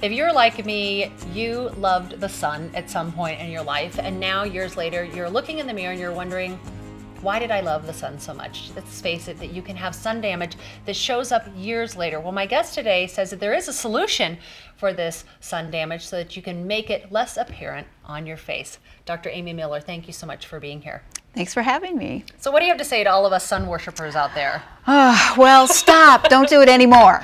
If you're like me, you loved the sun at some point in your life, and now years later, you're looking in the mirror and you're wondering, why did I love the sun so much? Let's face it, that you can have sun damage that shows up years later. Well, my guest today says that there is a solution for this sun damage so that you can make it less apparent on your face. Dr. Amy Miller, thank you so much for being here. Thanks for having me. So what do you have to say to all of us sun worshipers out there? Well, stop. Don't do it anymore.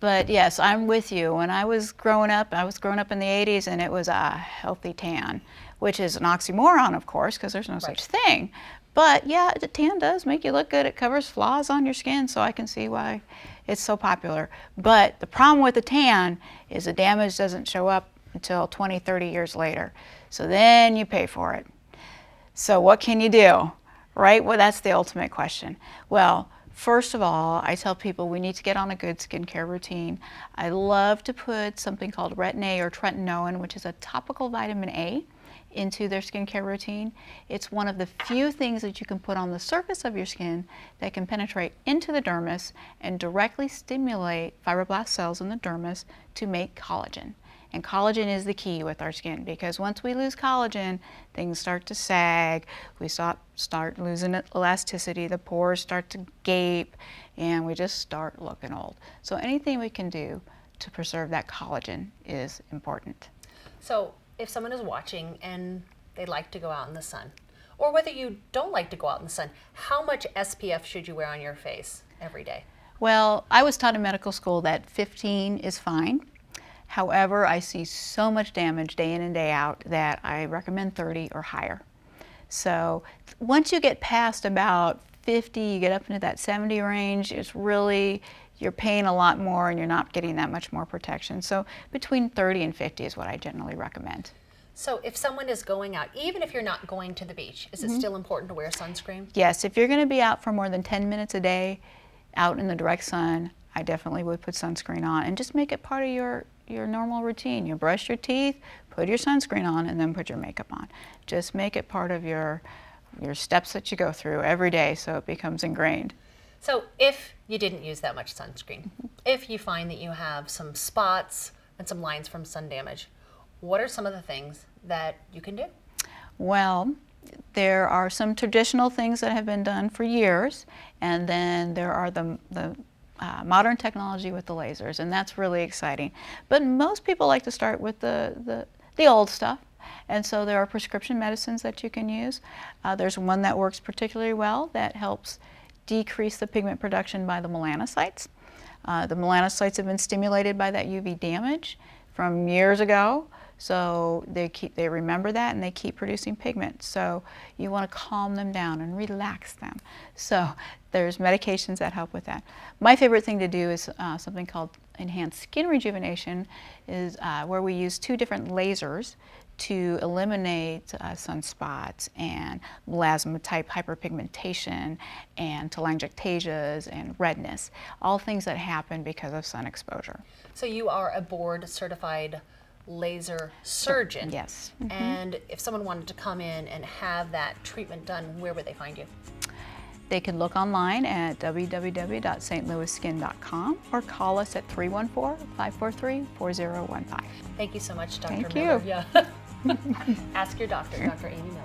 But yes, I'm with you. When I was growing up in the 80s, and it was a healthy tan, which is an oxymoron, of course, because there's no such thing. But yeah, the tan does make you look good. It covers flaws on your skin, so I can see why it's so popular. But the problem with the tan is the damage doesn't show up until 20, 30 years later. So then you pay for it. So what can you do, right? Well, that's the ultimate question. Well, first of all, I tell people we need to get on a good skincare routine. I love to put something called Retin-A or tretinoin, which is a topical vitamin A, into their skincare routine. It's one of the few things that you can put on the surface of your skin that can penetrate into the dermis and directly stimulate fibroblast cells in the dermis to make collagen. And collagen is the key with our skin, because once we lose collagen, things start to sag, we start losing elasticity, the pores start to gape, and we just start looking old. So anything we can do to preserve that collagen is important. So if someone is watching and they like to go out in the sun, or whether you don't like to go out in the sun, how much SPF should you wear on your face every day? Well, I was taught in medical school that 15 is fine. However, I see so much damage day in and day out that I recommend 30 or higher. So once you get past about 50, you get up into that 70 range, it's really, you're paying a lot more and you're not getting that much more protection. So between 30 and 50 is what I generally recommend. So if someone is going out, even if you're not going to the beach, is it still important to wear sunscreen? Yes, if you're going to be out for more than 10 minutes a day out in the direct sun, I definitely would put sunscreen on and just make it part of your normal routine. You brush your teeth, put your sunscreen on, and then put your makeup on. Just make it part of your steps that you go through every day so it becomes ingrained. So if you didn't use that much sunscreen, if you find that you have some spots and some lines from sun damage, what are some of the things that you can do? Well, there are some traditional things that have been done for years, and then there are the modern technology with the lasers, and that's really exciting. But most people like to start with the old stuff, and so there are prescription medicines that you can use. There's one that works particularly well that helps decrease the pigment production by the melanocytes. The melanocytes have been stimulated by that UV damage from years ago, so they remember that and they keep producing pigment. So you want to calm them down and relax them. So there's medications that help with that. My favorite thing to do is something called enhanced skin rejuvenation, is where we use 2 different lasers to eliminate sunspots and melasma-type hyperpigmentation and telangiectasias and redness, all things that happen because of sun exposure. So you are a board-certified laser surgeon. Yes. And if someone wanted to come in and have that treatment done, where would they find you? They can look online at www.stlouisskin.com or call us at 314-543-4015. Thank you so much, Dr. Thank Miller. you. Yeah. Ask your doctor, Dr. Amy Miller.